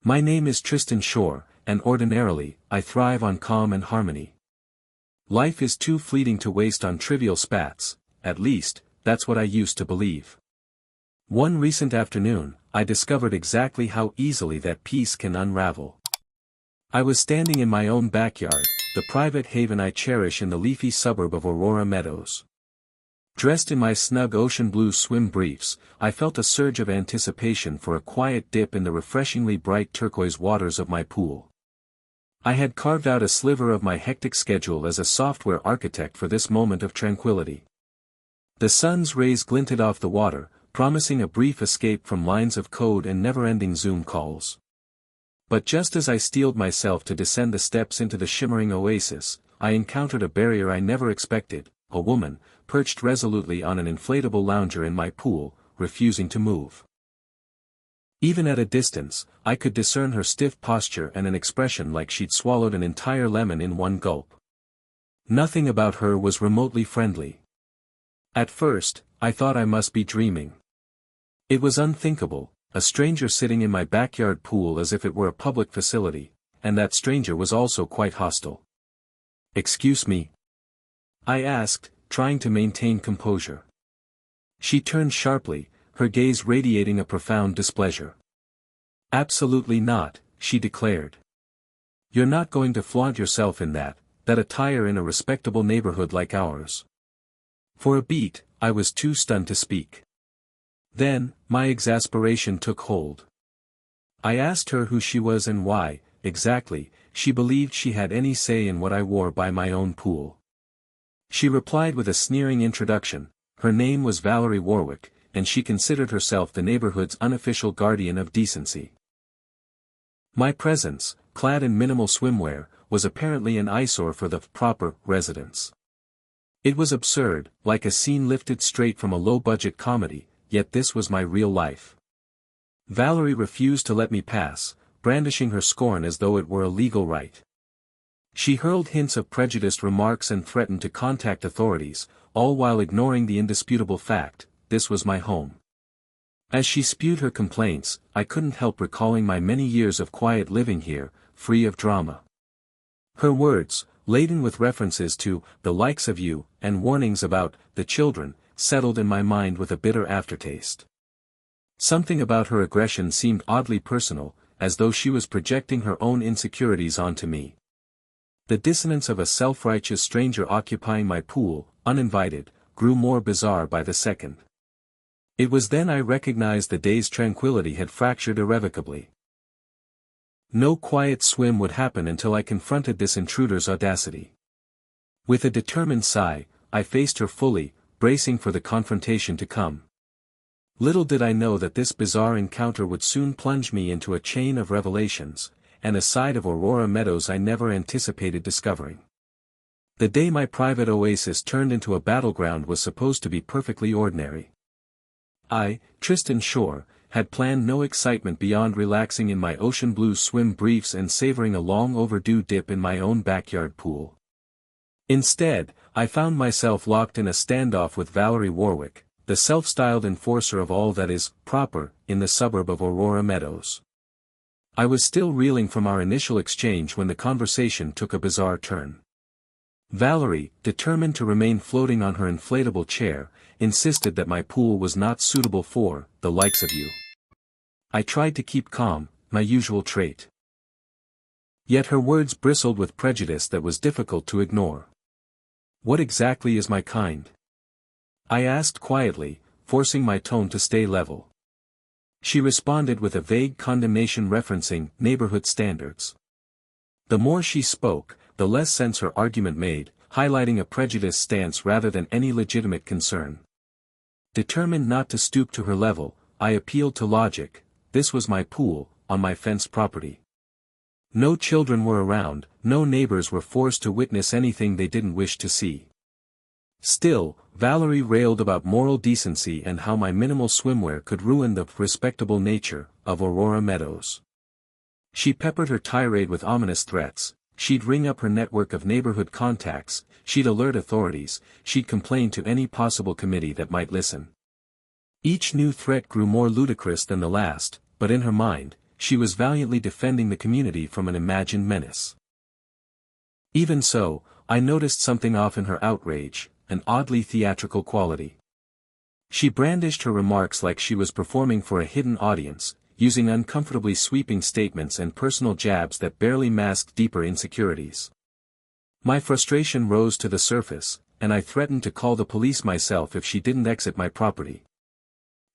My name is Tristan Shore, and ordinarily, I thrive on calm and harmony. Life is too fleeting to waste on trivial spats, at least, that's what I used to believe. One recent afternoon, I discovered exactly how easily that peace can unravel. I was standing in my own backyard, the private haven I cherish in the leafy suburb of Aurora Meadows. Dressed in my snug ocean blue swim briefs, I felt a surge of anticipation for a quiet dip in the refreshingly bright turquoise waters of my pool. I had carved out a sliver of my hectic schedule as a software architect for this moment of tranquility. The sun's rays glinted off the water, promising a brief escape from lines of code and never-ending Zoom calls. But just as I steeled myself to descend the steps into the shimmering oasis, I encountered a barrier I never expected, a woman, perched resolutely on an inflatable lounger in my pool, refusing to move. Even at a distance, I could discern her stiff posture and an expression like she'd swallowed an entire lemon in one gulp. Nothing about her was remotely friendly. At first, I thought I must be dreaming. It was unthinkable, a stranger sitting in my backyard pool as if it were a public facility, and that stranger was also quite hostile. "Excuse me?" I asked, trying to maintain composure. She turned sharply, her gaze radiating a profound displeasure. "Absolutely not," she declared. "You're not going to flaunt yourself in that attire in a respectable neighborhood like ours." For a beat, I was too stunned to speak. Then, my exasperation took hold. I asked her who she was and why, exactly, she believed she had any say in what I wore by my own pool. She replied with a sneering introduction. Her name was Valerie Warwick, and she considered herself the neighborhood's unofficial guardian of decency. My presence, clad in minimal swimwear, was apparently an eyesore for the proper residents. It was absurd, like a scene lifted straight from a low-budget comedy, yet this was my real life. Valerie refused to let me pass, brandishing her scorn as though it were a legal right. She hurled hints of prejudiced remarks and threatened to contact authorities, all while ignoring the indisputable fact, this was my home. As she spewed her complaints, I couldn't help recalling my many years of quiet living here, free of drama. Her words, laden with references to the likes of you, and warnings about the children, settled in my mind with a bitter aftertaste. Something about her aggression seemed oddly personal, as though she was projecting her own insecurities onto me. The dissonance of a self-righteous stranger occupying my pool, uninvited, grew more bizarre by the second. It was then I recognized the day's tranquility had fractured irrevocably. No quiet swim would happen until I confronted this intruder's audacity. With a determined sigh, I faced her fully, bracing for the confrontation to come. Little did I know that this bizarre encounter would soon plunge me into a chain of revelations, and a side of Aurora Meadows I never anticipated discovering. The day my private oasis turned into a battleground was supposed to be perfectly ordinary. I, Tristan Shore, had planned no excitement beyond relaxing in my ocean blue swim briefs and savoring a long overdue dip in my own backyard pool. Instead, I found myself locked in a standoff with Valerie Warwick, the self-styled enforcer of all that is proper in the suburb of Aurora Meadows. I was still reeling from our initial exchange when the conversation took a bizarre turn. Valerie, determined to remain floating on her inflatable chair, insisted that my pool was not suitable for the likes of you. I tried to keep calm, my usual trait. Yet her words bristled with prejudice that was difficult to ignore. "What exactly is my kind?" I asked quietly, forcing my tone to stay level. She responded with a vague condemnation referencing neighborhood standards. The more she spoke, the less sense her argument made, highlighting a prejudiced stance rather than any legitimate concern. Determined not to stoop to her level, I appealed to logic. This was my pool, on my fenced property. No children were around, no neighbors were forced to witness anything they didn't wish to see. Still, Valerie railed about moral decency and how my minimal swimwear could ruin the respectable nature of Aurora Meadows. She peppered her tirade with ominous threats. She'd ring up her network of neighborhood contacts, she'd alert authorities, she'd complain to any possible committee that might listen. Each new threat grew more ludicrous than the last, but in her mind, she was valiantly defending the community from an imagined menace. Even so, I noticed something off in her outrage, an oddly theatrical quality. She brandished her remarks like she was performing for a hidden audience, using uncomfortably sweeping statements and personal jabs that barely masked deeper insecurities. My frustration rose to the surface, and I threatened to call the police myself if she didn't exit my property.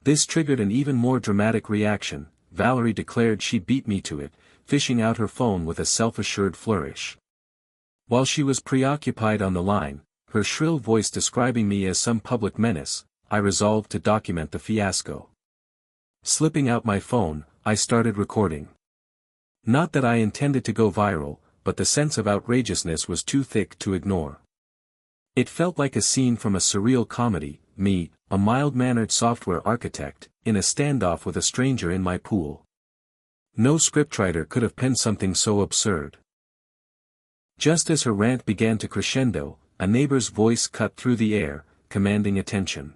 This triggered an even more dramatic reaction. Valerie declared she beat me to it, fishing out her phone with a self-assured flourish. While she was preoccupied on the line, her shrill voice describing me as some public menace, I resolved to document the fiasco. Slipping out my phone, I started recording. Not that I intended to go viral, but the sense of outrageousness was too thick to ignore. It felt like a scene from a surreal comedy, me, a mild-mannered software architect, in a standoff with a stranger in my pool. No scriptwriter could have penned something so absurd. Just as her rant began to crescendo, a neighbor's voice cut through the air, commanding attention.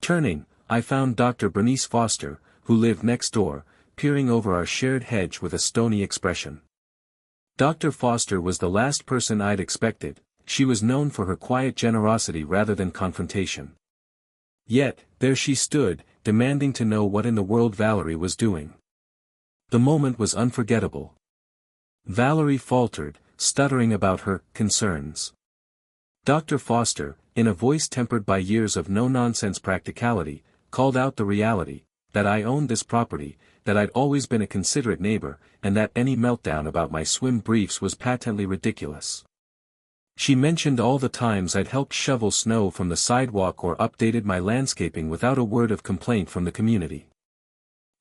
Turning, I found Dr. Bernice Foster, who lived next door, peering over our shared hedge with a stony expression. Dr. Foster was the last person I'd expected. She was known for her quiet generosity rather than confrontation. Yet, there she stood, demanding to know what in the world Valerie was doing. The moment was unforgettable. Valerie faltered, stuttering about her concerns. Dr. Foster, in a voice tempered by years of no-nonsense practicality, called out the reality, that I owned this property, that I'd always been a considerate neighbor, and that any meltdown about my swim briefs was patently ridiculous. She mentioned all the times I'd helped shovel snow from the sidewalk or updated my landscaping without a word of complaint from the community.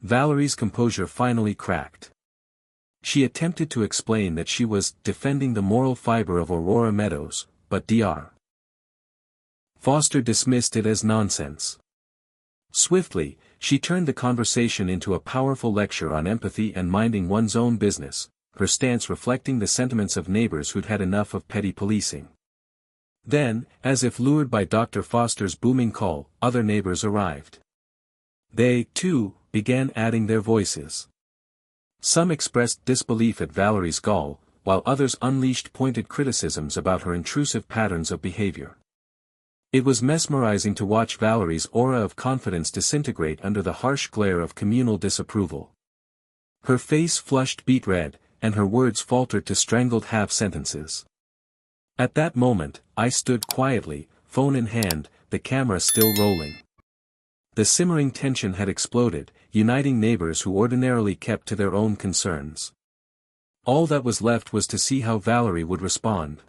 Valerie's composure finally cracked. She attempted to explain that she was defending the moral fiber of Aurora Meadows, but Dr. Foster dismissed it as nonsense. Swiftly, she turned the conversation into a powerful lecture on empathy and minding one's own business, her stance reflecting the sentiments of neighbors who'd had enough of petty policing. Then, as if lured by Dr. Foster's booming call, other neighbors arrived. They, too, began adding their voices. Some expressed disbelief at Valerie's gall, while others unleashed pointed criticisms about her intrusive patterns of behavior. It was mesmerizing to watch Valerie's aura of confidence disintegrate under the harsh glare of communal disapproval. Her face flushed beet red, and her words faltered to strangled half-sentences. At that moment, I stood quietly, phone in hand, the camera still rolling. The simmering tension had exploded, uniting neighbors who ordinarily kept to their own concerns. All that was left was to see how Valerie would respond.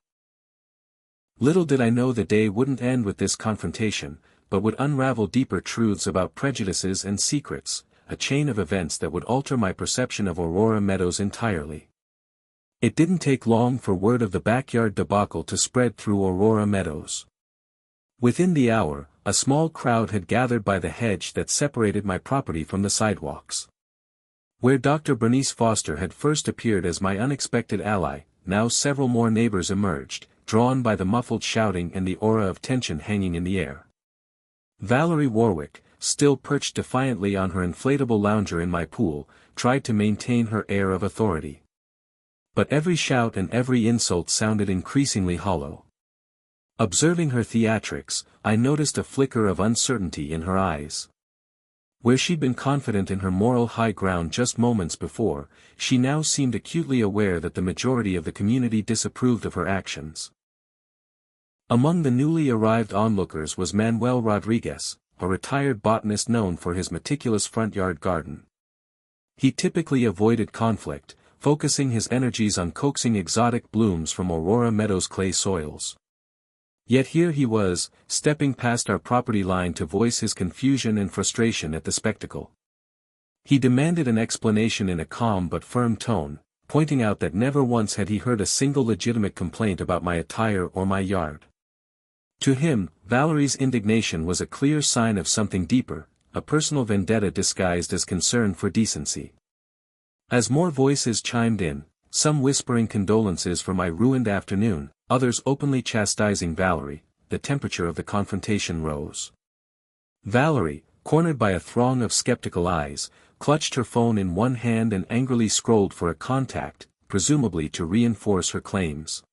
Little did I know the day wouldn't end with this confrontation, but would unravel deeper truths about prejudices and secrets, a chain of events that would alter my perception of Aurora Meadows entirely. It didn't take long for word of the backyard debacle to spread through Aurora Meadows. Within the hour, a small crowd had gathered by the hedge that separated my property from the sidewalks. Where Dr. Bernice Foster had first appeared as my unexpected ally, now several more neighbors emerged, drawn by the muffled shouting and the aura of tension hanging in the air. Valerie Warwick, still perched defiantly on her inflatable lounger in my pool, tried to maintain her air of authority. But every shout and every insult sounded increasingly hollow. Observing her theatrics, I noticed a flicker of uncertainty in her eyes. Where she'd been confident in her moral high ground just moments before, she now seemed acutely aware that the majority of the community disapproved of her actions. Among the newly arrived onlookers was Manuel Rodriguez, a retired botanist known for his meticulous front yard garden. He typically avoided conflict, focusing his energies on coaxing exotic blooms from Aurora Meadows' clay soils. Yet here he was, stepping past our property line to voice his confusion and frustration at the spectacle. He demanded an explanation in a calm but firm tone, pointing out that never once had he heard a single legitimate complaint about my attire or my yard. To him, Valerie's indignation was a clear sign of something deeper, a personal vendetta disguised as concern for decency. As more voices chimed in, some whispering condolences for my ruined afternoon, others openly chastising Valerie, the temperature of the confrontation rose. Valerie, cornered by a throng of skeptical eyes, clutched her phone in one hand and angrily scrolled for a contact, presumably to reinforce her claims.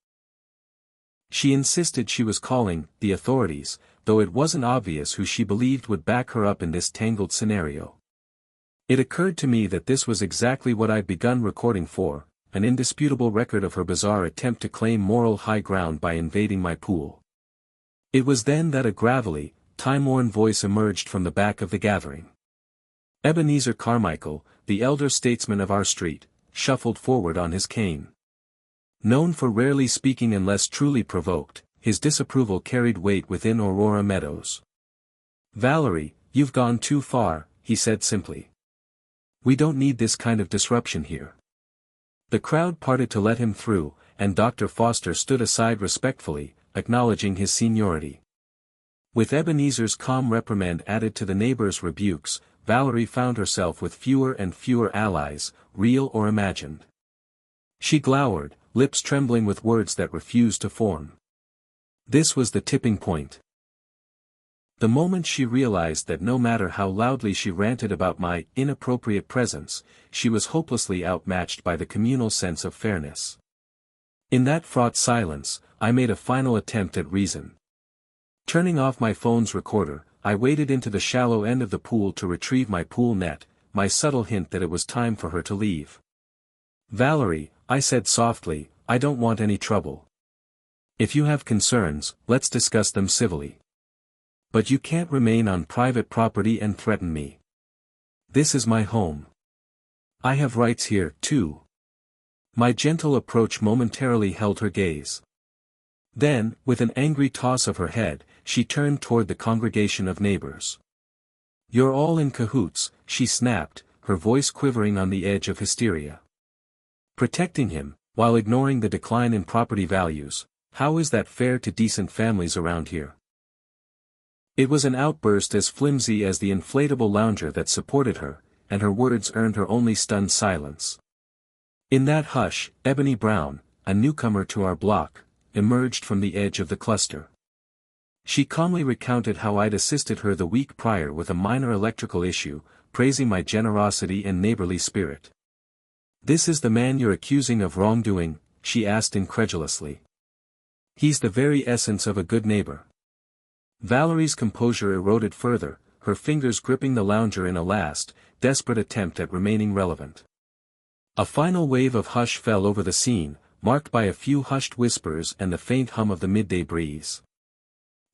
She insisted she was calling the authorities, though it wasn't obvious who she believed would back her up in this tangled scenario. It occurred to me that this was exactly what I'd begun recording for, an indisputable record of her bizarre attempt to claim moral high ground by invading my pool. It was then that a gravelly, time-worn voice emerged from the back of the gathering. Ebenezer Carmichael, the elder statesman of our street, shuffled forward on his cane. Known for rarely speaking unless truly provoked, his disapproval carried weight within Aurora Meadows. "Valerie, you've gone too far," he said simply. "We don't need this kind of disruption here." The crowd parted to let him through, and Dr. Foster stood aside respectfully, acknowledging his seniority. With Ebenezer's calm reprimand added to the neighbors' rebukes, Valerie found herself with fewer and fewer allies, real or imagined. She glowered, lips trembling with words that refused to form. This was the tipping point. The moment she realized that no matter how loudly she ranted about my inappropriate presence, she was hopelessly outmatched by the communal sense of fairness. In that fraught silence, I made a final attempt at reason. Turning off my phone's recorder, I waded into the shallow end of the pool to retrieve my pool net, my subtle hint that it was time for her to leave. "Valerie," I said softly, "I don't want any trouble. If you have concerns, let's discuss them civilly. But you can't remain on private property and threaten me. This is my home. I have rights here, too." My gentle approach momentarily held her gaze. Then, with an angry toss of her head, she turned toward the congregation of neighbors. "You're all in cahoots," she snapped, her voice quivering on the edge of hysteria. "Protecting him, while ignoring the decline in property values, how is that fair to decent families around here?" It was an outburst as flimsy as the inflatable lounger that supported her, and her words earned her only stunned silence. In that hush, Ebony Brown, a newcomer to our block, emerged from the edge of the cluster. She calmly recounted how I'd assisted her the week prior with a minor electrical issue, praising my generosity and neighborly spirit. "This is the man you're accusing of wrongdoing?" she asked incredulously. "He's the very essence of a good neighbor." Valerie's composure eroded further, her fingers gripping the lounger in a last, desperate attempt at remaining relevant. A final wave of hush fell over the scene, marked by a few hushed whispers and the faint hum of the midday breeze.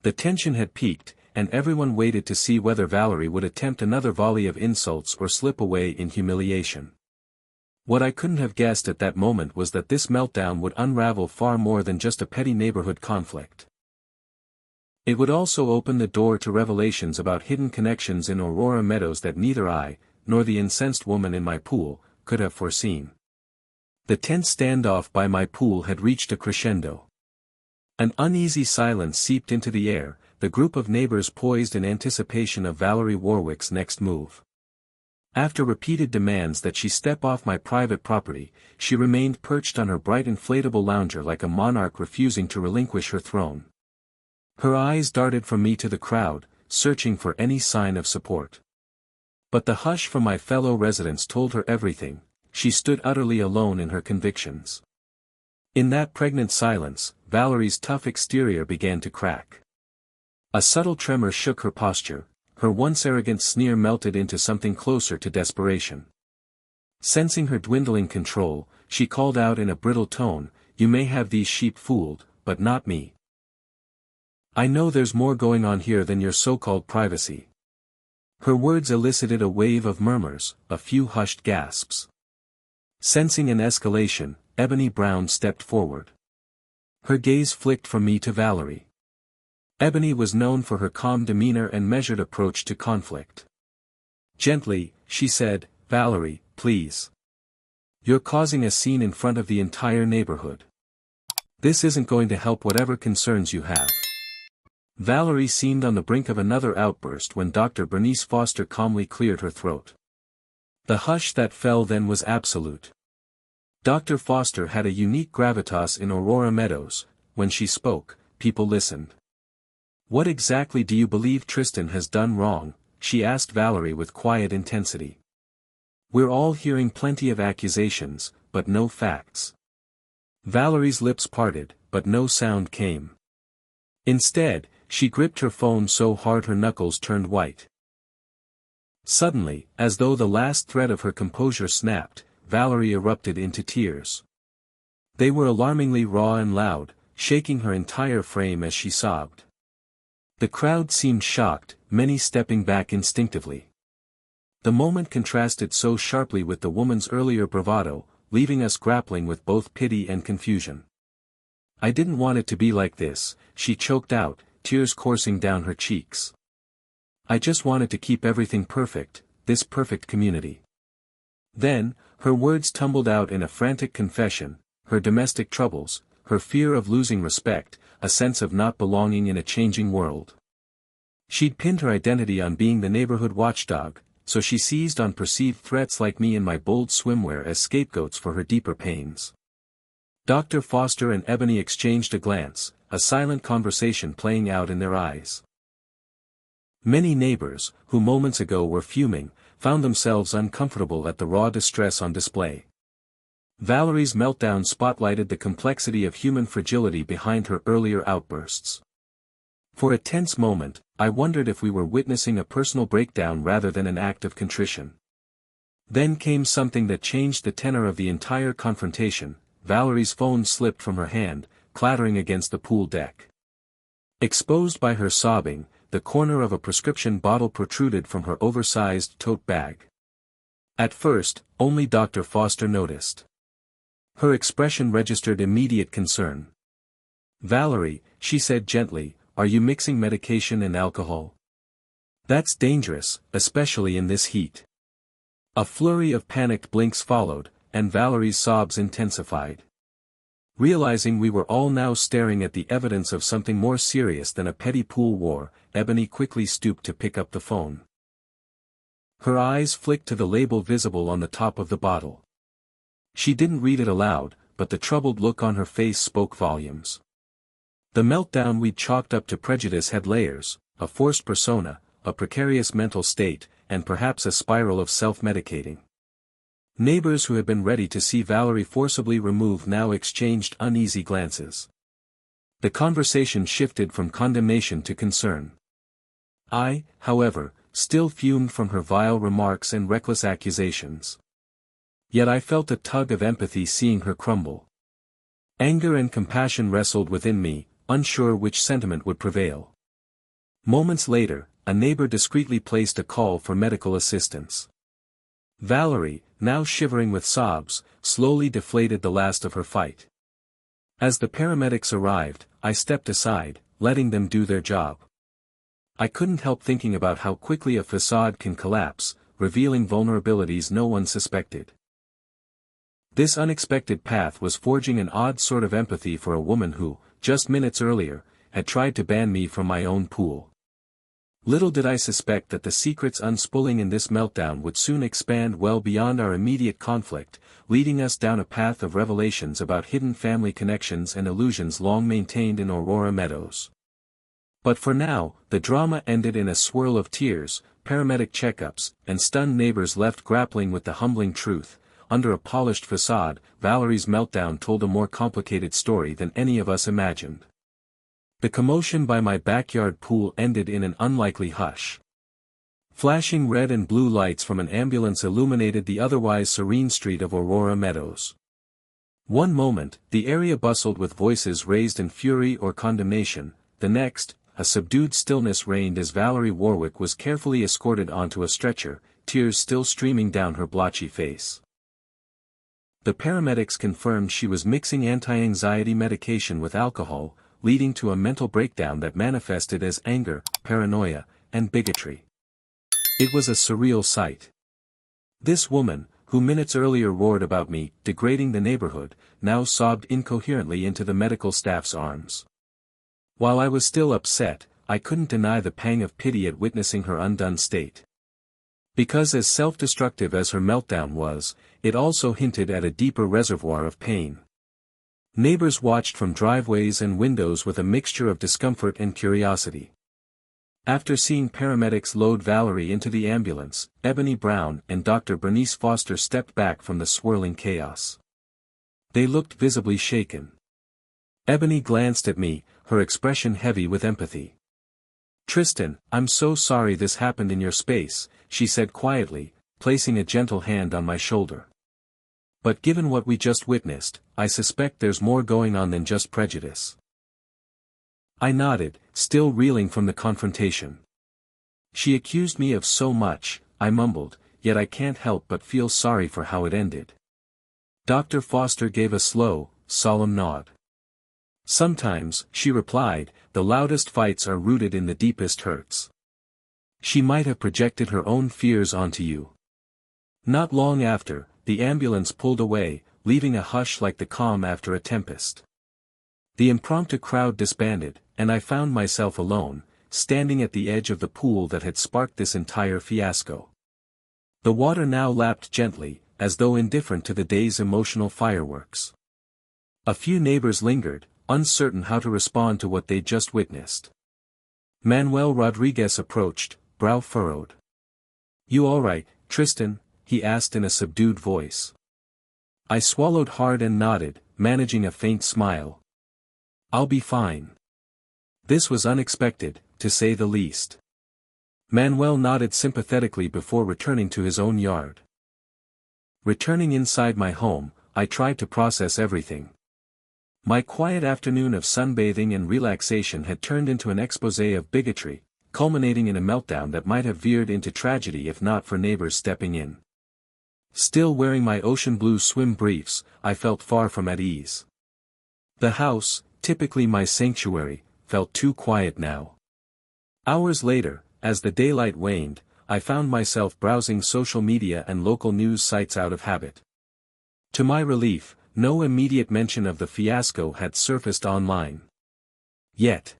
The tension had peaked, and everyone waited to see whether Valerie would attempt another volley of insults or slip away in humiliation. What I couldn't have guessed at that moment was that this meltdown would unravel far more than just a petty neighborhood conflict. It would also open the door to revelations about hidden connections in Aurora Meadows that neither I, nor the incensed woman in my pool, could have foreseen. The tense standoff by my pool had reached a crescendo. An uneasy silence seeped into the air, the group of neighbors poised in anticipation of Valerie Warwick's next move. After repeated demands that she step off my private property, she remained perched on her bright inflatable lounger like a monarch refusing to relinquish her throne. Her eyes darted from me to the crowd, searching for any sign of support. But the hush from my fellow residents told her everything. She stood utterly alone in her convictions. In that pregnant silence, Valerie's tough exterior began to crack. A subtle tremor shook her posture, her once arrogant sneer melted into something closer to desperation. Sensing her dwindling control, she called out in a brittle tone, "You may have these sheep fooled, but not me. I know there's more going on here than your so-called privacy." Her words elicited a wave of murmurs, a few hushed gasps. Sensing an escalation, Ebony Brown stepped forward. Her gaze flicked from me to Valerie. Ebony was known for her calm demeanor and measured approach to conflict. Gently, she said, "Valerie, please. You're causing a scene in front of the entire neighborhood. This isn't going to help whatever concerns you have." Valerie seemed on the brink of another outburst when Dr. Bernice Foster calmly cleared her throat. The hush that fell then was absolute. Dr. Foster had a unique gravitas in Aurora Meadows. When she spoke, people listened. "What exactly do you believe Tristan has done wrong?" she asked Valerie with quiet intensity. "We're all hearing plenty of accusations, but no facts." Valerie's lips parted, but no sound came. Instead, she gripped her phone so hard her knuckles turned white. Suddenly, as though the last thread of her composure snapped, Valerie erupted into tears. They were alarmingly raw and loud, shaking her entire frame as she sobbed. The crowd seemed shocked, many stepping back instinctively. The moment contrasted so sharply with the woman's earlier bravado, leaving us grappling with both pity and confusion. "I didn't want it to be like this," she choked out, tears coursing down her cheeks. "I just wanted to keep everything perfect, this perfect community." Then, her words tumbled out in a frantic confession, her domestic troubles, her fear of losing respect, a sense of not belonging in a changing world. She'd pinned her identity on being the neighborhood watchdog, so she seized on perceived threats like me and my bold swimwear as scapegoats for her deeper pains. Dr. Foster and Ebony exchanged a glance, a silent conversation playing out in their eyes. Many neighbors, who moments ago were fuming, found themselves uncomfortable at the raw distress on display. Valerie's meltdown spotlighted the complexity of human fragility behind her earlier outbursts. For a tense moment, I wondered if we were witnessing a personal breakdown rather than an act of contrition. Then came something that changed the tenor of the entire confrontation. Valerie's phone slipped from her hand, clattering against the pool deck. Exposed by her sobbing, the corner of a prescription bottle protruded from her oversized tote bag. At first, only Dr. Foster noticed. Her expression registered immediate concern. "Valerie," she said gently, "are you mixing medication and alcohol? That's dangerous, especially in this heat." A flurry of panicked blinks followed, and Valerie's sobs intensified. Realizing we were all now staring at the evidence of something more serious than a petty pool war, Ebony quickly stooped to pick up the phone. Her eyes flicked to the label visible on the top of the bottle. She didn't read it aloud, but the troubled look on her face spoke volumes. The meltdown we'd chalked up to prejudice had layers, a forced persona, a precarious mental state, and perhaps a spiral of self-medicating. Neighbors who had been ready to see Valerie forcibly removed now exchanged uneasy glances. The conversation shifted from condemnation to concern. I, however, still fumed from her vile remarks and reckless accusations. Yet I felt a tug of empathy seeing her crumble. Anger and compassion wrestled within me, unsure which sentiment would prevail. Moments later, a neighbor discreetly placed a call for medical assistance. Valerie, now shivering with sobs, slowly deflated the last of her fight. As the paramedics arrived, I stepped aside, letting them do their job. I couldn't help thinking about how quickly a facade can collapse, revealing vulnerabilities no one suspected. This unexpected path was forging an odd sort of empathy for a woman who, just minutes earlier, had tried to ban me from my own pool. Little did I suspect that the secrets unspooling in this meltdown would soon expand well beyond our immediate conflict, leading us down a path of revelations about hidden family connections and illusions long maintained in Aurora Meadows. But for now, the drama ended in a swirl of tears, paramedic checkups, and stunned neighbors left grappling with the humbling truth. Under a polished facade, Valerie's meltdown told a more complicated story than any of us imagined. The commotion by my backyard pool ended in an unlikely hush. Flashing red and blue lights from an ambulance illuminated the otherwise serene street of Aurora Meadows. One moment, the area bustled with voices raised in fury or condemnation, the next, a subdued stillness reigned as Valerie Warwick was carefully escorted onto a stretcher, tears still streaming down her blotchy face. The paramedics confirmed she was mixing anti-anxiety medication with alcohol, leading to a mental breakdown that manifested as anger, paranoia, and bigotry. It was a surreal sight. This woman, who minutes earlier roared about me degrading the neighborhood, now sobbed incoherently into the medical staff's arms. While I was still upset, I couldn't deny the pang of pity at witnessing her undone state. Because as self-destructive as her meltdown was, it also hinted at a deeper reservoir of pain. Neighbors watched from driveways and windows with a mixture of discomfort and curiosity. After seeing paramedics load Valerie into the ambulance, Ebony Brown and Dr. Bernice Foster stepped back from the swirling chaos. They looked visibly shaken. Ebony glanced at me, her expression heavy with empathy. "Tristan, I'm so sorry this happened in your space," she said quietly, placing a gentle hand on my shoulder. "But given what we just witnessed, I suspect there's more going on than just prejudice." I nodded, still reeling from the confrontation. "She accused me of so much," I mumbled, "yet I can't help but feel sorry for how it ended." Dr. Foster gave a slow, solemn nod. "Sometimes," she replied, "the loudest fights are rooted in the deepest hurts. She might have projected her own fears onto you." Not long after, the ambulance pulled away, leaving a hush like the calm after a tempest. The impromptu crowd disbanded, and I found myself alone, standing at the edge of the pool that had sparked this entire fiasco. The water now lapped gently, as though indifferent to the day's emotional fireworks. A few neighbors lingered, uncertain how to respond to what they'd just witnessed. Manuel Rodriguez approached, brow furrowed. "You all right, Tristan?" he asked in a subdued voice. I swallowed hard and nodded, managing a faint smile. "I'll be fine." This was unexpected, to say the least. Manuel nodded sympathetically before returning to his own yard. Returning inside my home, I tried to process everything. My quiet afternoon of sunbathing and relaxation had turned into an exposé of bigotry, culminating in a meltdown that might have veered into tragedy if not for neighbors stepping in. Still wearing my ocean blue swim briefs, I felt far from at ease. The house, typically my sanctuary, felt too quiet now. Hours later, as the daylight waned, I found myself browsing social media and local news sites out of habit. To my relief, no immediate mention of the fiasco had surfaced online. Yet,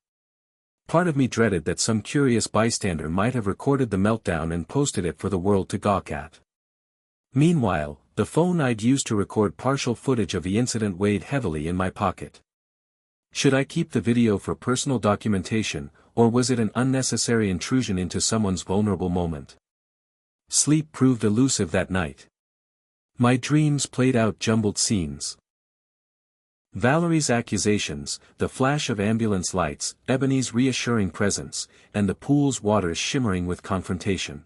part of me dreaded that some curious bystander might have recorded the meltdown and posted it for the world to gawk at. Meanwhile, the phone I'd used to record partial footage of the incident weighed heavily in my pocket. Should I keep the video for personal documentation, or was it an unnecessary intrusion into someone's vulnerable moment? Sleep proved elusive that night. My dreams played out jumbled scenes. Valerie's accusations, the flash of ambulance lights, Ebony's reassuring presence, and the pool's waters shimmering with confrontation.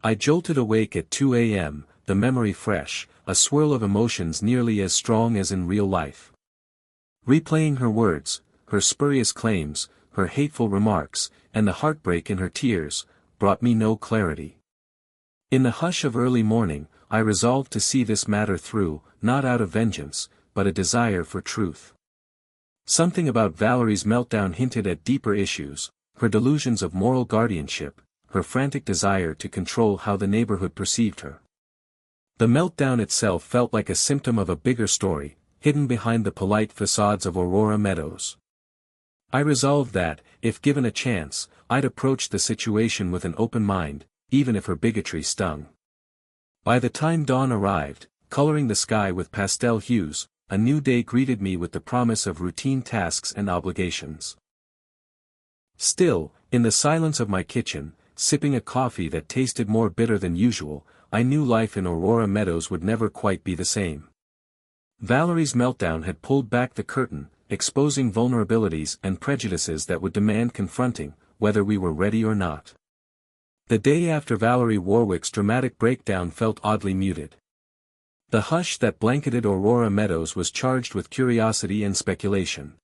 I jolted awake at 2 a.m., the memory fresh, a swirl of emotions nearly as strong as in real life. Replaying her words, her spurious claims, her hateful remarks, and the heartbreak in her tears, brought me no clarity. In the hush of early morning, I resolved to see this matter through, not out of vengeance, but a desire for truth. Something about Valerie's meltdown hinted at deeper issues, her delusions of moral guardianship, her frantic desire to control how the neighborhood perceived her. The meltdown itself felt like a symptom of a bigger story, hidden behind the polite facades of Aurora Meadows. I resolved that, if given a chance, I'd approach the situation with an open mind, even if her bigotry stung. By the time dawn arrived, coloring the sky with pastel hues, a new day greeted me with the promise of routine tasks and obligations. Still, in the silence of my kitchen, sipping a coffee that tasted more bitter than usual, I knew life in Aurora Meadows would never quite be the same. Valerie's meltdown had pulled back the curtain, exposing vulnerabilities and prejudices that would demand confronting, whether we were ready or not. The day after Valerie Warwick's dramatic breakdown felt oddly muted. The hush that blanketed Aurora Meadows was charged with curiosity and speculation.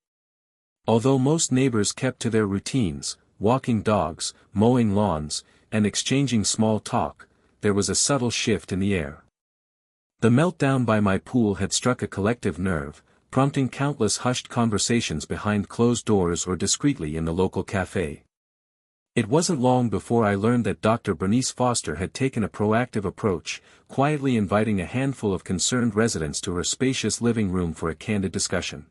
Although most neighbors kept to their routines, walking dogs, mowing lawns, and exchanging small talk, there was a subtle shift in the air. The meltdown by my pool had struck a collective nerve, prompting countless hushed conversations behind closed doors or discreetly in the local cafe. It wasn't long before I learned that Dr. Bernice Foster had taken a proactive approach, quietly inviting a handful of concerned residents to her spacious living room for a candid discussion.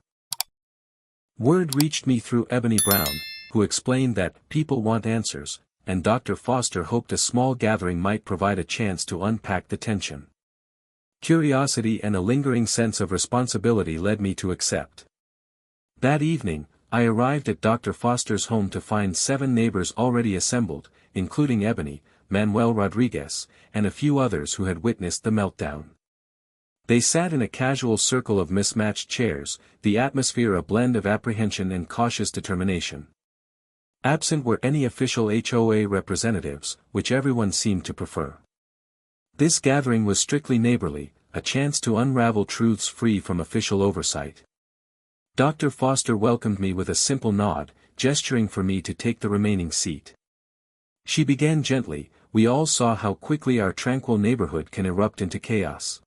Word reached me through Ebony Brown, who explained that people want answers, and Dr. Foster hoped a small gathering might provide a chance to unpack the tension. Curiosity and a lingering sense of responsibility led me to accept. That evening, I arrived at Dr. Foster's home to find 7 neighbors already assembled, including Ebony, Manuel Rodriguez, and a few others who had witnessed the meltdown. They sat in a casual circle of mismatched chairs, the atmosphere a blend of apprehension and cautious determination. Absent were any official HOA representatives, which everyone seemed to prefer. This gathering was strictly neighborly, a chance to unravel truths free from official oversight. Dr. Foster welcomed me with a simple nod, gesturing for me to take the remaining seat. She began gently, "We all saw how quickly our tranquil neighborhood can erupt into chaos.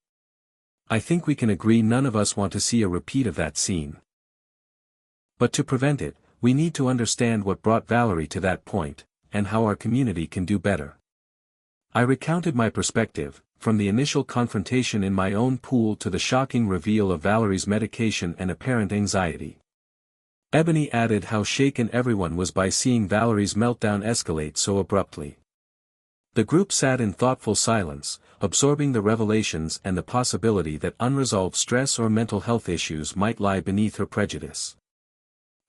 I think we can agree none of us want to see a repeat of that scene. But to prevent it, we need to understand what brought Valerie to that point, and how our community can do better." I recounted my perspective, from the initial confrontation in my own pool to the shocking reveal of Valerie's medication and apparent anxiety. Ebony added how shaken everyone was by seeing Valerie's meltdown escalate so abruptly. The group sat in thoughtful silence, absorbing the revelations and the possibility that unresolved stress or mental health issues might lie beneath her prejudice.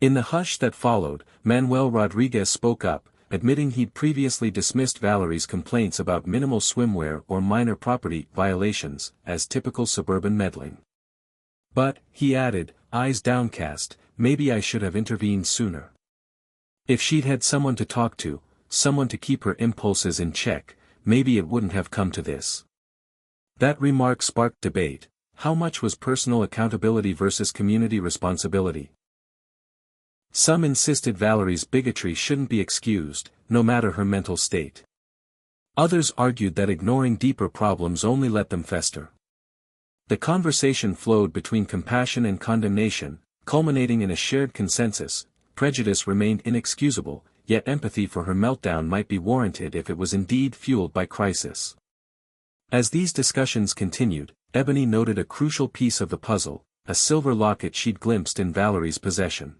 In the hush that followed, Manuel Rodriguez spoke up, admitting he'd previously dismissed Valerie's complaints about minimal swimwear or minor property violations as typical suburban meddling. But, he added, eyes downcast, maybe I should have intervened sooner. If she'd had someone to talk to, someone to keep her impulses in check, maybe it wouldn't have come to this. That remark sparked debate. How much was personal accountability versus community responsibility? Some insisted Valerie's bigotry shouldn't be excused, no matter her mental state. Others argued that ignoring deeper problems only let them fester. The conversation flowed between compassion and condemnation, culminating in a shared consensus. Prejudice remained inexcusable, yet empathy for her meltdown might be warranted if it was indeed fueled by crisis. As these discussions continued, Ebony noted a crucial piece of the puzzle, a silver locket she'd glimpsed in Valerie's possession.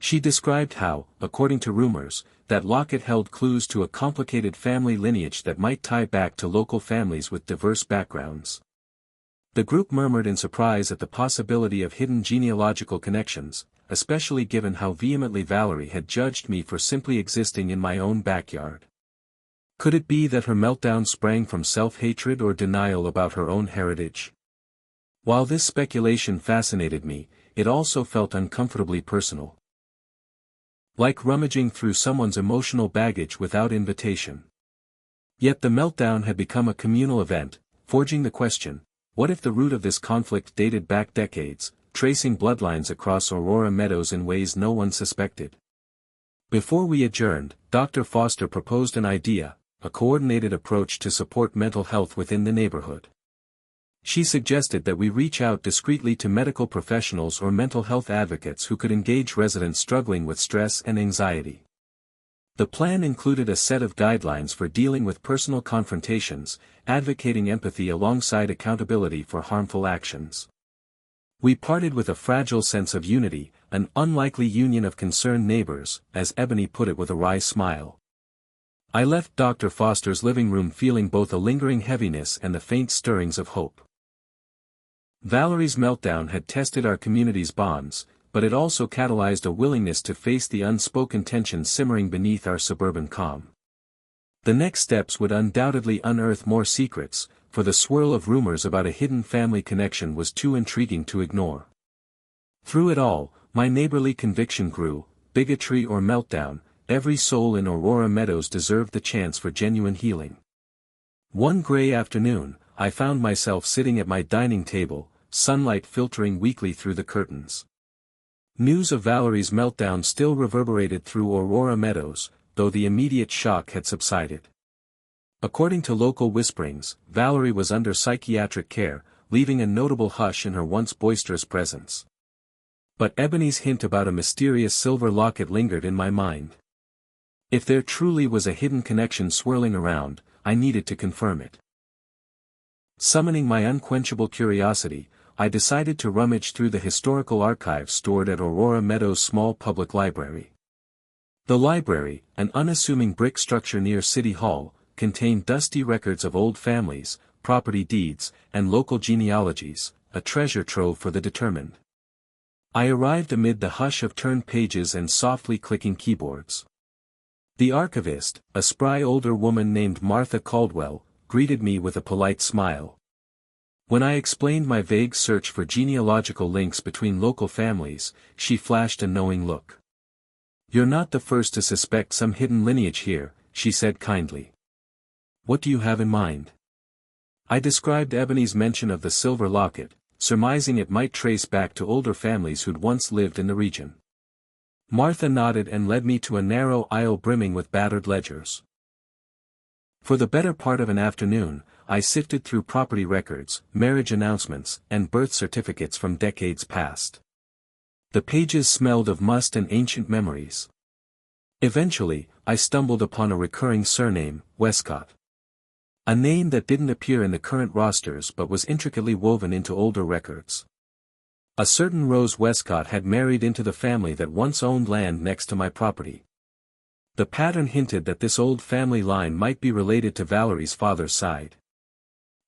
She described how, according to rumors, that locket held clues to a complicated family lineage that might tie back to local families with diverse backgrounds. The group murmured in surprise at the possibility of hidden genealogical connections, especially given how vehemently Valerie had judged me for simply existing in my own backyard. Could it be that her meltdown sprang from self-hatred or denial about her own heritage? While this speculation fascinated me, it also felt uncomfortably personal. Like rummaging through someone's emotional baggage without invitation. Yet the meltdown had become a communal event, forging the question, what if the root of this conflict dated back decades, tracing bloodlines across Aurora Meadows in ways no one suspected? Before we adjourned, Dr. Foster proposed an idea, a coordinated approach to support mental health within the neighborhood. She suggested that we reach out discreetly to medical professionals or mental health advocates who could engage residents struggling with stress and anxiety. The plan included a set of guidelines for dealing with personal confrontations, advocating empathy alongside accountability for harmful actions. We parted with a fragile sense of unity, an unlikely union of concerned neighbors, as Ebony put it with a wry smile. I left Dr. Foster's living room feeling both a lingering heaviness and the faint stirrings of hope. Valerie's meltdown had tested our community's bonds, but it also catalyzed a willingness to face the unspoken tension simmering beneath our suburban calm. The next steps would undoubtedly unearth more secrets, for the swirl of rumors about a hidden family connection was too intriguing to ignore. Through it all, my neighborly conviction grew: bigotry or meltdown, every soul in Aurora Meadows deserved the chance for genuine healing. One gray afternoon, I found myself sitting at my dining table, sunlight filtering weakly through the curtains. News of Valerie's meltdown still reverberated through Aurora Meadows, though the immediate shock had subsided. According to local whisperings, Valerie was under psychiatric care, leaving a notable hush in her once boisterous presence. But Ebony's hint about a mysterious silver locket lingered in my mind. If there truly was a hidden connection swirling around, I needed to confirm it. Summoning my unquenchable curiosity, I decided to rummage through the historical archives stored at Aurora Meadows' small public library. The library, an unassuming brick structure near City Hall, contained dusty records of old families, property deeds, and local genealogies, a treasure trove for the determined. I arrived amid the hush of turned pages and softly clicking keyboards. The archivist, a spry older woman named Martha Caldwell, greeted me with a polite smile. When I explained my vague search for genealogical links between local families, she flashed a knowing look. "You're not the first to suspect some hidden lineage here," she said kindly. "What do you have in mind?" I described Ebony's mention of the silver locket, surmising it might trace back to older families who'd once lived in the region. Martha nodded and led me to a narrow aisle brimming with battered ledgers. For the better part of an afternoon, I sifted through property records, marriage announcements, and birth certificates from decades past. The pages smelled of must and ancient memories. Eventually, I stumbled upon a recurring surname, Westcott. A name that didn't appear in the current rosters but was intricately woven into older records. A certain Rose Westcott had married into the family that once owned land next to my property. The pattern hinted that this old family line might be related to Valerie's father's side.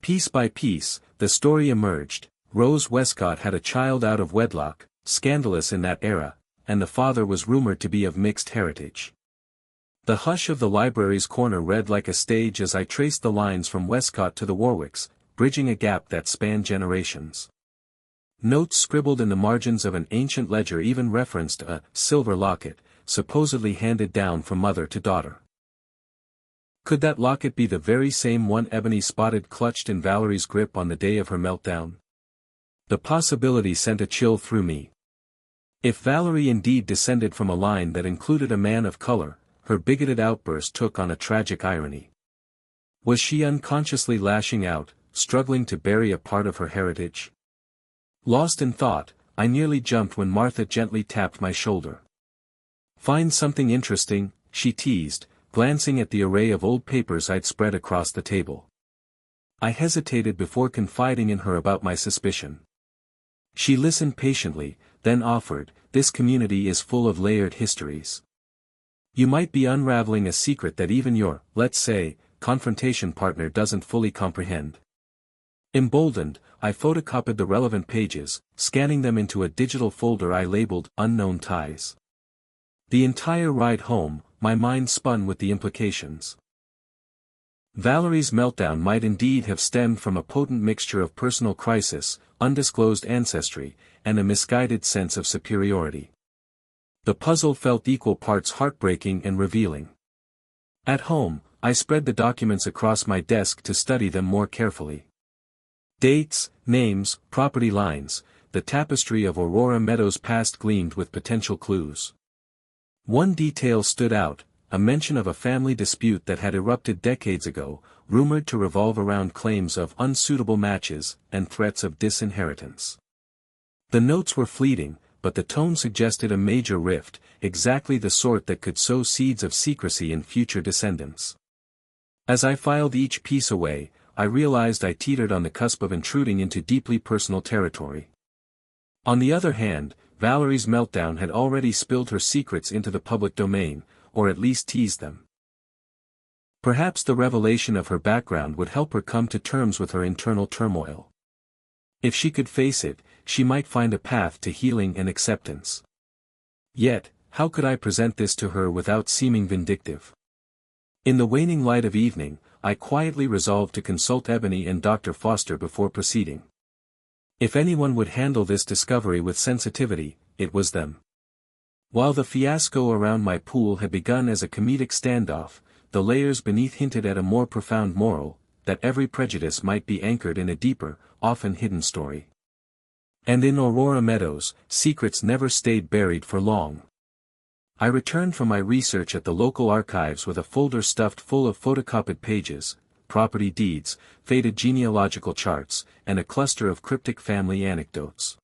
Piece by piece, the story emerged. Rose Westcott had a child out of wedlock, scandalous in that era, and the father was rumored to be of mixed heritage. The hush of the library's corner read like a stage as I traced the lines from Westcott to the Warwicks, bridging a gap that spanned generations. Notes scribbled in the margins of an ancient ledger even referenced a silver locket, supposedly handed down from mother to daughter. Could that locket be the very same one Ebony spotted clutched in Valerie's grip on the day of her meltdown? The possibility sent a chill through me. If Valerie indeed descended from a line that included a man of color, her bigoted outburst took on a tragic irony. Was she unconsciously lashing out, struggling to bury a part of her heritage? Lost in thought, I nearly jumped when Martha gently tapped my shoulder. "Find something interesting," she teased, glancing at the array of old papers I'd spread across the table. I hesitated before confiding in her about my suspicion. She listened patiently, then offered, "This community is full of layered histories. You might be unraveling a secret that even your, let's say, confrontation partner doesn't fully comprehend." Emboldened, I photocopied the relevant pages, scanning them into a digital folder I labeled Unknown Ties. The entire ride home, my mind spun with the implications. Valerie's meltdown might indeed have stemmed from a potent mixture of personal crisis, undisclosed ancestry, and a misguided sense of superiority. The puzzle felt equal parts heartbreaking and revealing. At home, I spread the documents across my desk to study them more carefully. Dates, names, property lines, the tapestry of Aurora Meadows' past gleamed with potential clues. One detail stood out, a mention of a family dispute that had erupted decades ago, rumored to revolve around claims of unsuitable matches and threats of disinheritance. The notes were fleeting, but the tone suggested a major rift, exactly the sort that could sow seeds of secrecy in future descendants. As I filed each piece away, I realized I teetered on the cusp of intruding into deeply personal territory. On the other hand, Valerie's meltdown had already spilled her secrets into the public domain, or at least teased them. Perhaps the revelation of her background would help her come to terms with her internal turmoil. If she could face it, she might find a path to healing and acceptance. Yet, how could I present this to her without seeming vindictive? In the waning light of evening, I quietly resolved to consult Ebony and Dr. Foster before proceeding. If anyone would handle this discovery with sensitivity, it was them. While the fiasco around my pool had begun as a comedic standoff, the layers beneath hinted at a more profound moral, that every prejudice might be anchored in a deeper, often hidden story. And in Aurora Meadows, secrets never stayed buried for long. I returned from my research at the local archives with a folder stuffed full of photocopied pages, property deeds, faded genealogical charts, and a cluster of cryptic family anecdotes.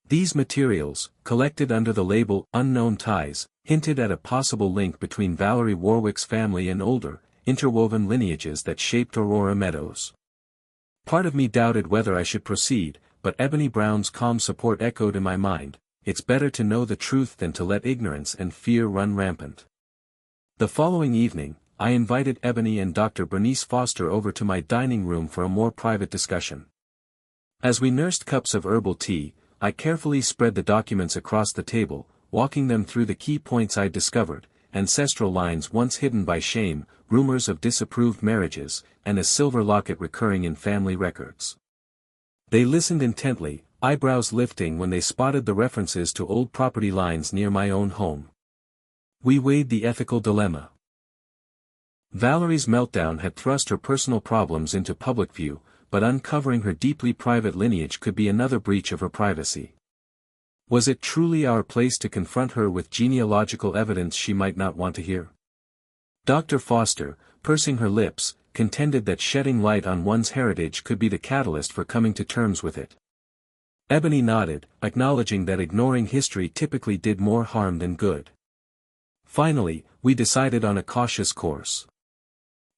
These materials, collected under the label Unknown Ties, hinted at a possible link between Valerie Warwick's family and older, interwoven lineages that shaped Aurora Meadows. Part of me doubted whether I should proceed, but Ebony Brown's calm support echoed in my mind. It's better to know the truth than to let ignorance and fear run rampant. The following evening, I invited Ebony and Dr. Bernice Foster over to my dining room for a more private discussion. As we nursed cups of herbal tea, I carefully spread the documents across the table, walking them through the key points I'd discovered: ancestral lines once hidden by shame, rumors of disapproved marriages, and a silver locket recurring in family records. They listened intently, eyebrows lifting when they spotted the references to old property lines near my own home. We weighed the ethical dilemma. Valerie's meltdown had thrust her personal problems into public view, but uncovering her deeply private lineage could be another breach of her privacy. Was it truly our place to confront her with genealogical evidence she might not want to hear? Dr. Foster, pursing her lips, contended that shedding light on one's heritage could be the catalyst for coming to terms with it. Ebony nodded, acknowledging that ignoring history typically did more harm than good. Finally, we decided on a cautious course.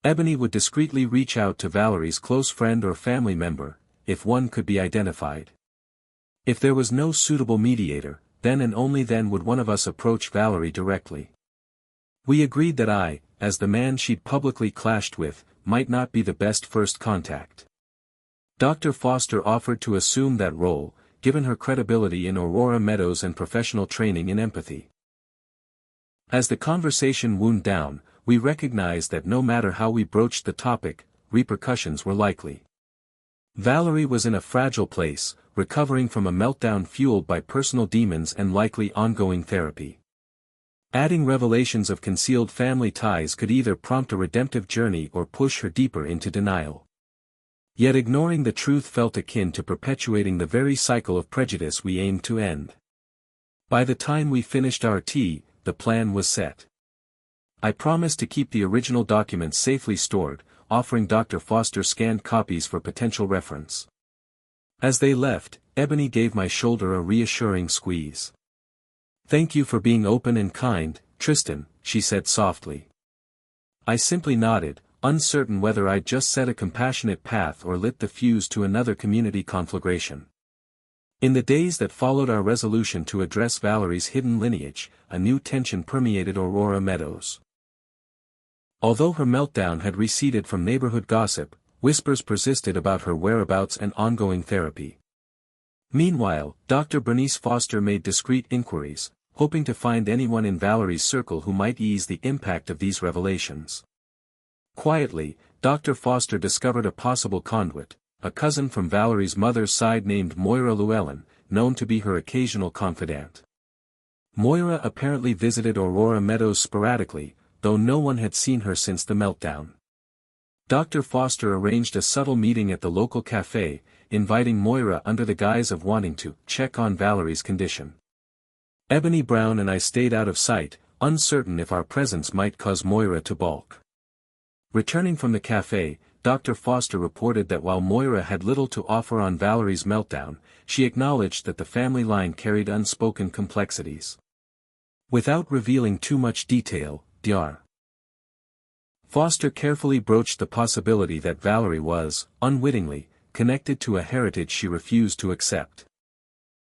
Ebony would discreetly reach out to Valerie's close friend or family member, if one could be identified. If there was no suitable mediator, then and only then would one of us approach Valerie directly. We agreed that I, as the man she'd publicly clashed with, might not be the best first contact. Dr. Foster offered to assume that role, given her credibility in Aurora Meadows and professional training in empathy. As the conversation wound down, we recognized that no matter how we broached the topic, repercussions were likely. Valerie was in a fragile place, recovering from a meltdown fueled by personal demons and likely ongoing therapy. Adding revelations of concealed family ties could either prompt a redemptive journey or push her deeper into denial. Yet ignoring the truth felt akin to perpetuating the very cycle of prejudice we aimed to end. By the time we finished our tea, the plan was set. I promised to keep the original documents safely stored, offering Dr. Foster scanned copies for potential reference. As they left, Ebony gave my shoulder a reassuring squeeze. "Thank you for being open and kind, Tristan," she said softly. I simply nodded, uncertain whether I'd just set a compassionate path or lit the fuse to another community conflagration. In the days that followed our resolution to address Valerie's hidden lineage, a new tension permeated Aurora Meadows. Although her meltdown had receded from neighborhood gossip, whispers persisted about her whereabouts and ongoing therapy. Meanwhile, Dr. Bernice Foster made discreet inquiries, hoping to find anyone in Valerie's circle who might ease the impact of these revelations. Quietly, Dr. Foster discovered a possible conduit, a cousin from Valerie's mother's side named Moira Llewellyn, known to be her occasional confidant. Moira apparently visited Aurora Meadows sporadically, though no one had seen her since the meltdown. Dr. Foster arranged a subtle meeting at the local cafe, inviting Moira under the guise of wanting to check on Valerie's condition. Ebony Brown and I stayed out of sight, uncertain if our presence might cause Moira to balk. Returning from the cafe, Dr. Foster reported that while Moira had little to offer on Valerie's meltdown, she acknowledged that the family line carried unspoken complexities. Without revealing too much detail, Dr. Foster carefully broached the possibility that Valerie was, unwittingly, connected to a heritage she refused to accept.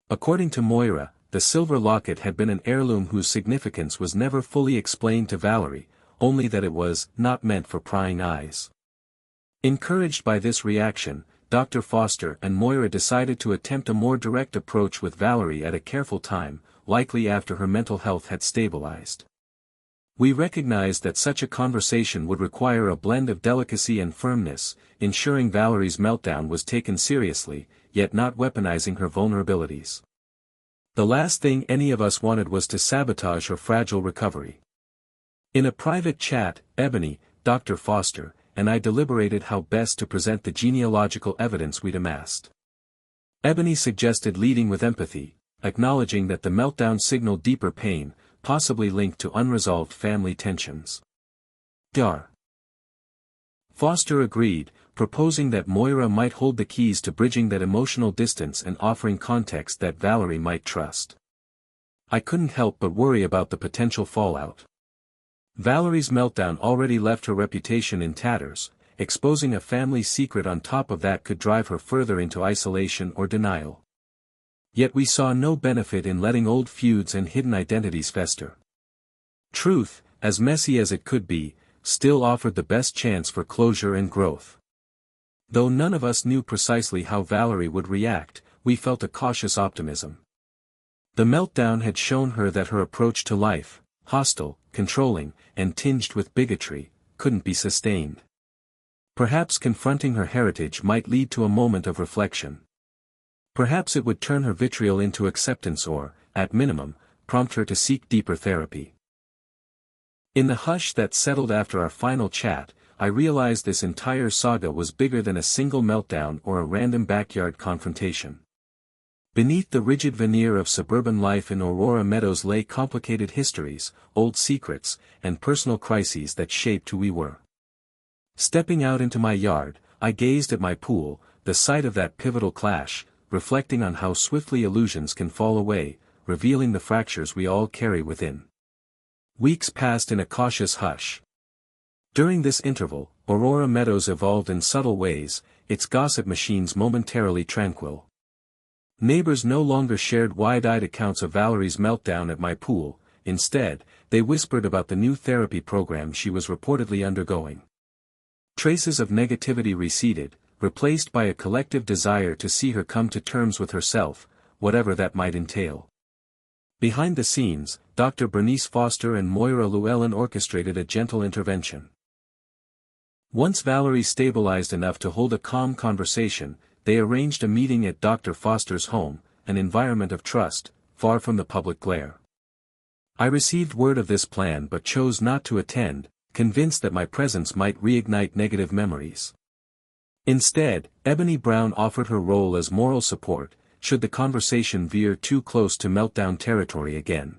According to Moira, the silver locket had been an heirloom whose significance was never fully explained to Valerie, only that it was not meant for prying eyes. Encouraged by this reaction, Dr. Foster and Moira decided to attempt a more direct approach with Valerie at a careful time, likely after her mental health had stabilized. We recognized that such a conversation would require a blend of delicacy and firmness, ensuring Valerie's meltdown was taken seriously, yet not weaponizing her vulnerabilities. The last thing any of us wanted was to sabotage her fragile recovery. In a private chat, Ebony, Dr. Foster, and I deliberated how best to present the genealogical evidence we'd amassed. Ebony suggested leading with empathy, acknowledging that the meltdown signaled deeper pain, possibly linked to unresolved family tensions. Dr. Foster agreed, proposing that Moira might hold the keys to bridging that emotional distance and offering context that Valerie might trust. I couldn't help but worry about the potential fallout. Valerie's meltdown already left her reputation in tatters, exposing a family secret on top of that could drive her further into isolation or denial. Yet we saw no benefit in letting old feuds and hidden identities fester. Truth, as messy as it could be, still offered the best chance for closure and growth. Though none of us knew precisely how Valerie would react, we felt a cautious optimism. The meltdown had shown her that her approach to life, hostile, controlling, and tinged with bigotry, couldn't be sustained. Perhaps confronting her heritage might lead to a moment of reflection. Perhaps it would turn her vitriol into acceptance or, at minimum, prompt her to seek deeper therapy. In the hush that settled after our final chat, I realized this entire saga was bigger than a single meltdown or a random backyard confrontation. Beneath the rigid veneer of suburban life in Aurora Meadows lay complicated histories, old secrets, and personal crises that shaped who we were. Stepping out into my yard, I gazed at my pool, the site of that pivotal clash, reflecting on how swiftly illusions can fall away, revealing the fractures we all carry within. Weeks passed in a cautious hush. During this interval, Aurora Meadows evolved in subtle ways, its gossip machines momentarily tranquil. Neighbors no longer shared wide-eyed accounts of Valerie's meltdown at my pool. Instead, they whispered about the new therapy program she was reportedly undergoing. Traces of negativity receded, replaced by a collective desire to see her come to terms with herself, whatever that might entail. Behind the scenes, Dr. Bernice Foster and Moira Llewellyn orchestrated a gentle intervention. Once Valerie stabilized enough to hold a calm conversation, they arranged a meeting at Dr. Foster's home, an environment of trust, far from the public glare. I received word of this plan but chose not to attend, convinced that my presence might reignite negative memories. Instead, Ebony Brown offered her role as moral support, should the conversation veer too close to meltdown territory again.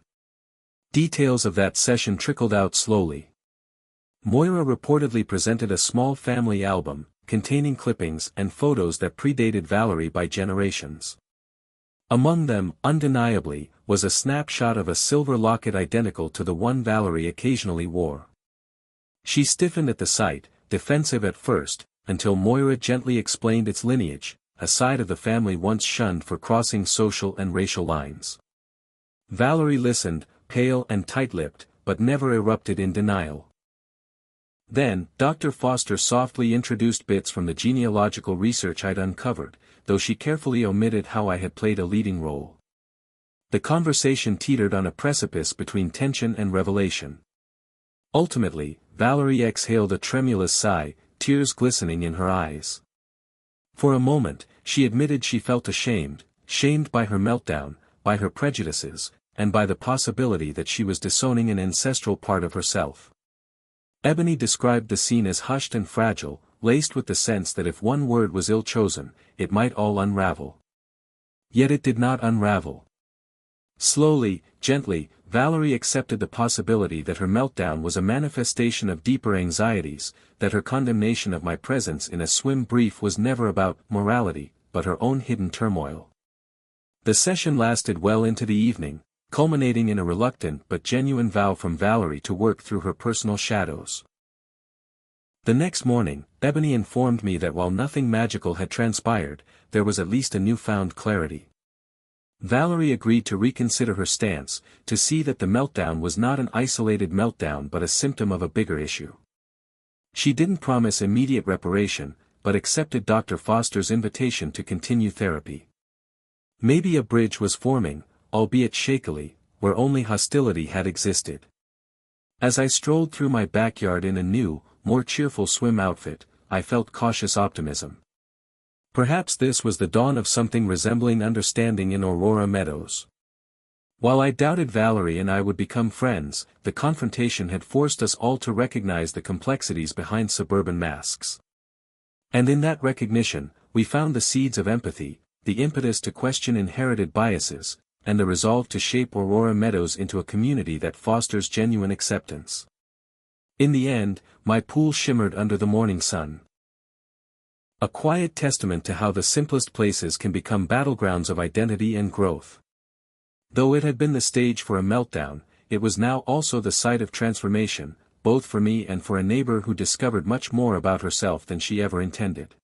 Details of that session trickled out slowly. Moira reportedly presented a small family album, containing clippings and photos that predated Valerie by generations. Among them, undeniably, was a snapshot of a silver locket identical to the one Valerie occasionally wore. She stiffened at the sight, defensive at first, until Moira gently explained its lineage, a side of the family once shunned for crossing social and racial lines. Valerie listened, pale and tight-lipped, but never erupted in denial. Then, Dr. Foster softly introduced bits from the genealogical research I'd uncovered, though she carefully omitted how I had played a leading role. The conversation teetered on a precipice between tension and revelation. Ultimately, Valerie exhaled a tremulous sigh, tears glistening in her eyes. For a moment, she admitted she felt ashamed, shamed by her meltdown, by her prejudices, and by the possibility that she was disowning an ancestral part of herself. Ebony described the scene as hushed and fragile, laced with the sense that if one word was ill-chosen, it might all unravel. Yet it did not unravel. Slowly, gently, Valerie accepted the possibility that her meltdown was a manifestation of deeper anxieties, that her condemnation of my presence in a swim brief was never about morality, but her own hidden turmoil. The session lasted well into the evening, culminating in a reluctant but genuine vow from Valerie to work through her personal shadows. The next morning, Ebony informed me that while nothing magical had transpired, there was at least a newfound clarity. Valerie agreed to reconsider her stance, to see that the meltdown was not an isolated meltdown but a symptom of a bigger issue. She didn't promise immediate reparation, but accepted Dr. Foster's invitation to continue therapy. Maybe a bridge was forming, albeit shakily, where only hostility had existed. As I strolled through my backyard in a new, more cheerful swim outfit, I felt cautious optimism. Perhaps this was the dawn of something resembling understanding in Aurora Meadows. While I doubted Valerie and I would become friends, the confrontation had forced us all to recognize the complexities behind suburban masks. And in that recognition, we found the seeds of empathy, the impetus to question inherited biases, and the resolve to shape Aurora Meadows into a community that fosters genuine acceptance. In the end, my pool shimmered under the morning sun. A quiet testament to how the simplest places can become battlegrounds of identity and growth. Though it had been the stage for a meltdown, it was now also the site of transformation, both for me and for a neighbor who discovered much more about herself than she ever intended.